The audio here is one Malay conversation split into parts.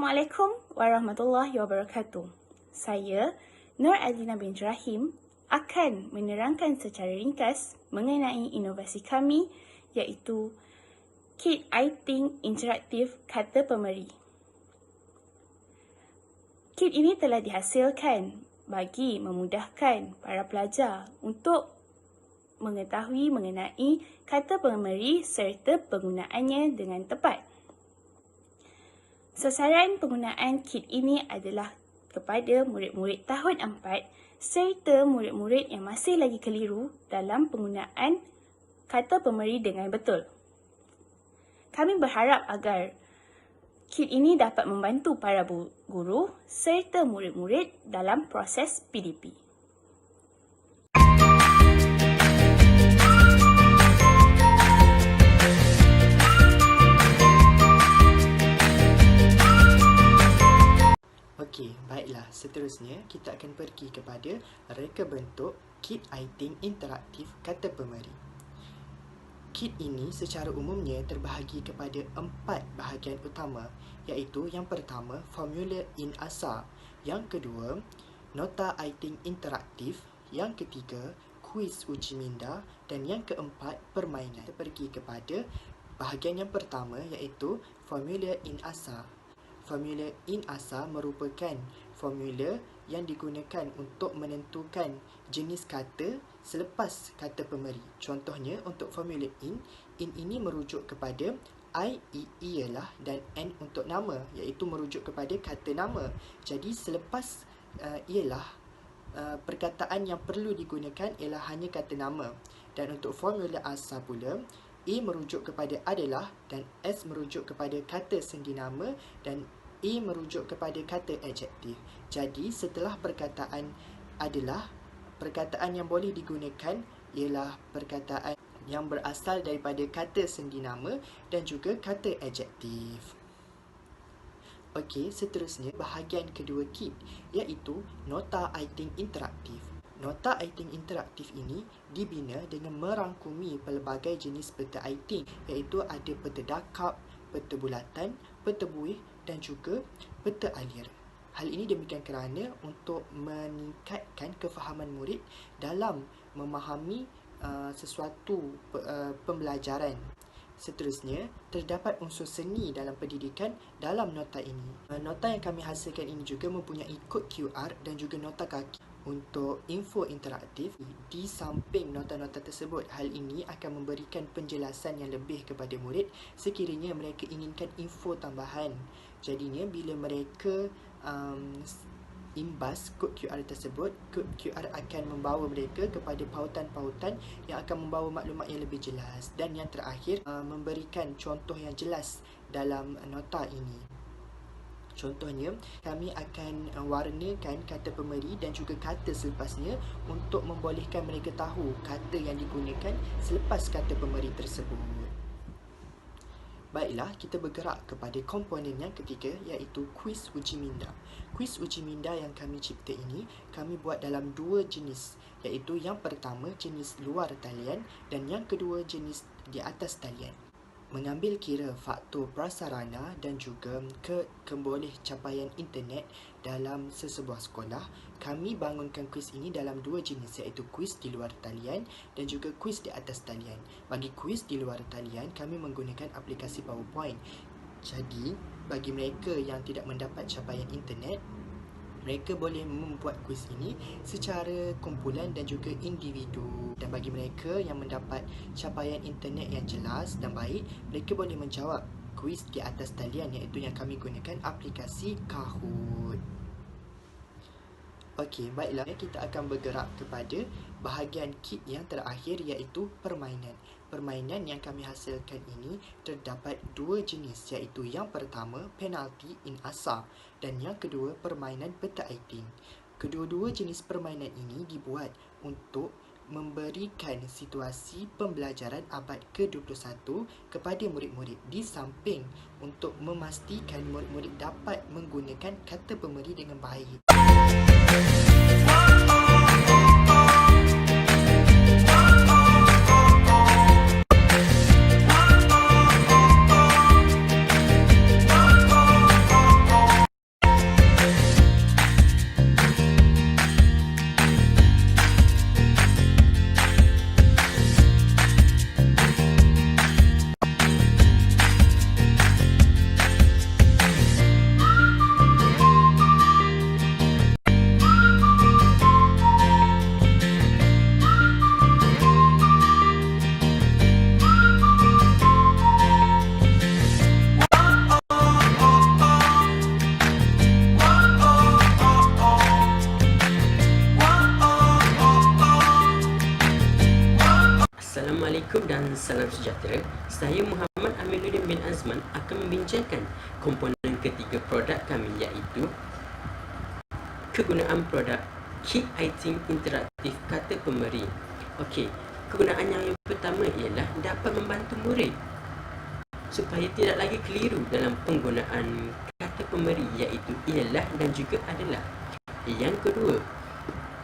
Assalamualaikum warahmatullahi wabarakatuh. Saya, Nur Adlina binti Rahim, akan menerangkan secara ringkas mengenai inovasi kami iaitu Kit iThink Interaktif Kata Pemeri. Kit ini telah dihasilkan bagi memudahkan para pelajar untuk mengetahui mengenai kata pemeri serta penggunaannya dengan tepat. Sasaran penggunaan kit ini adalah kepada murid-murid tahun 4 serta murid-murid yang masih lagi keliru dalam penggunaan kata pemeri dengan betul. Kami berharap agar kit ini dapat membantu para guru serta murid-murid dalam proses PDP. Okey, baiklah. Seterusnya, kita akan pergi kepada reka bentuk Kit iThink Interaktif Kata Pemeri. Kit ini secara umumnya terbahagi kepada 4 bahagian utama, iaitu yang pertama, formula in ASA, yang kedua, nota iThink interaktif, yang ketiga, kuis uji minda, dan yang keempat, permainan. Kita pergi kepada bahagian yang pertama, iaitu formula in ASA. Formula in ASA merupakan formula yang digunakan untuk menentukan jenis kata selepas kata pemeri. Contohnya untuk formula in ini merujuk kepada I, ialah dan N untuk nama, iaitu merujuk kepada kata nama. Jadi selepas ialah, perkataan yang perlu digunakan ialah hanya kata nama. Dan untuk formula ASA pula, A merujuk kepada adalah dan S merujuk kepada kata sendi nama dan A merujuk kepada kata adjektif. Jadi setelah perkataan adalah, perkataan yang boleh digunakan ialah perkataan yang berasal daripada kata sendi nama dan juga kata adjektif. Okey, seterusnya bahagian kedua kit iaitu nota iThink interaktif. Nota iThink interaktif ini dibina dengan merangkumi pelbagai jenis peta iThink, iaitu ada peta dakap, peta bulatan, peta buih dan juga peta alir. Hal ini demikian kerana untuk meningkatkan kefahaman murid dalam memahami sesuatu pembelajaran. Seterusnya, terdapat unsur seni dalam pendidikan dalam nota ini. Nota yang kami hasilkan ini juga mempunyai kod QR dan juga nota kaki. Untuk info interaktif, di samping nota-nota tersebut, hal ini akan memberikan penjelasan yang lebih kepada murid sekiranya mereka inginkan info tambahan. Jadinya bila mereka imbas kod QR tersebut, kod QR akan membawa mereka kepada pautan-pautan yang akan membawa maklumat yang lebih jelas. Dan yang terakhir, memberikan contoh yang jelas dalam nota ini. Contohnya, kami akan warnakan kata pemeri dan juga kata selepasnya untuk membolehkan mereka tahu kata yang digunakan selepas kata pemeri tersebut. Baiklah, kita bergerak kepada komponen yang ketiga iaitu kuis uji minda. Kuis uji minda yang kami cipta ini, kami buat dalam 2 jenis, iaitu yang pertama jenis luar talian dan yang kedua jenis di atas talian. Mengambil kira faktor prasarana dan juga keboleh capaian internet dalam sesebuah sekolah, kami bangunkan kuis ini dalam 2 jenis, iaitu kuis di luar talian dan juga kuis di atas talian. Bagi kuis di luar talian, kami menggunakan aplikasi PowerPoint. Jadi, bagi mereka yang tidak mendapat capaian internet, mereka boleh membuat kuis ini secara kumpulan dan juga individu. Dan bagi mereka yang mendapat capaian internet yang jelas dan baik, mereka boleh menjawab kuis di atas talian, iaitu yang kami gunakan aplikasi Kahoot. Okey, baiklah, kita akan bergerak kepada bahagian kit yang terakhir iaitu permainan. Permainan yang kami hasilkan ini terdapat 2 jenis, iaitu yang pertama penalti in ASA dan yang kedua permainan peta iThink. Kedua-dua jenis permainan ini dibuat untuk memberikan situasi pembelajaran abad ke-21 kepada murid-murid, di samping untuk memastikan murid-murid dapat menggunakan kata pemeri dengan baik. Assalamualaikum dan salam sejahtera. Saya Muhammad Aminuddin bin Azman akan membincangkan komponen ketiga produk kami, iaitu kegunaan produk Kit Writing Interaktif Kata Pemberi. Okey, kegunaan yang pertama ialah dapat membantu murid supaya tidak lagi keliru dalam penggunaan kata pemberi, iaitu ialah dan juga adalah. Yang kedua,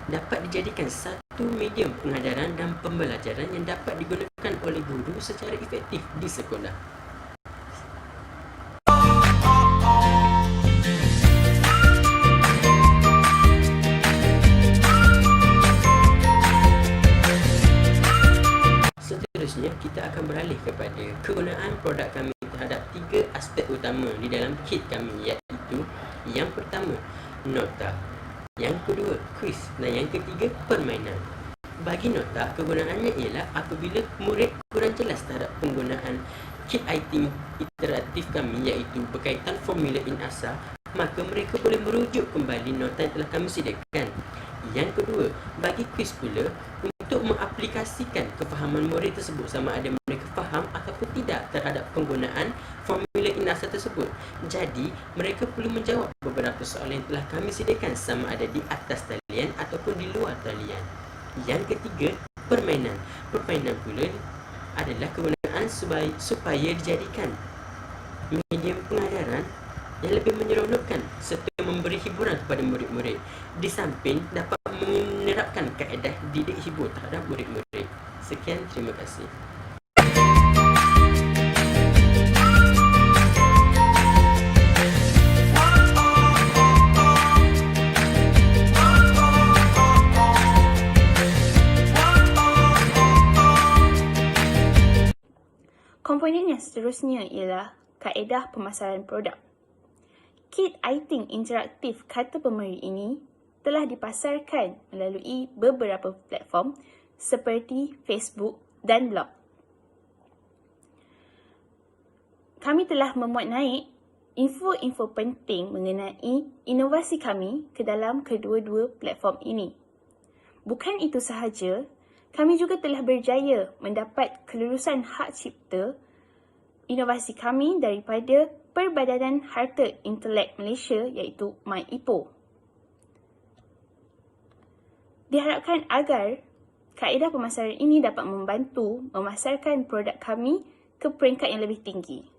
dapat dijadikan satu medium pengajaran dan pembelajaran yang dapat digunakan oleh guru secara efektif di sekolah. Seterusnya, kita akan beralih kepada kegunaan produk kami terhadap 3 aspek utama di dalam kit kami, iaitu yang pertama, nota, yang kedua, kuis, dan yang ketiga, permainan. Bagi nota, kegunaannya ialah apabila murid kurang jelas terhadap penggunaan kit writing interaktif kami, iaitu berkaitan formula in asa, maka mereka boleh merujuk kembali nota yang telah kami sediakan. Yang kedua, bagi kuis pula, untuk mengaplikasikan kefahaman murid tersebut sama ada mereka faham ataupun tidak terhadap penggunaan formula in asa tersebut. Jadi, mereka perlu menjawab beberapa soalan yang telah kami sediakan sama ada di atas talian ataupun di luar talian. Yang ketiga, permainan. Permainan pula adalah kegunaan supaya dijadikan medium pengajaran yang lebih menyeronokkan serta memberi hiburan kepada murid-murid, di samping dapat menerapkan kaedah didik hibur terhadap murid-murid. Sekian, terima kasih. Komponen yang seterusnya ialah kaedah pemasaran produk. Kit Writing Interaktif Kata Pemberi ini telah dipasarkan melalui beberapa platform seperti Facebook dan blog. Kami telah memuat naik info-info penting mengenai inovasi kami ke dalam kedua-dua platform ini. Bukan itu sahaja, kami juga telah berjaya mendapat kelulusan hak cipta inovasi kami daripada Perbadanan Harta Intelek Malaysia, iaitu MyIPO. Diharapkan agar kaedah pemasaran ini dapat membantu memasarkan produk kami ke peringkat yang lebih tinggi.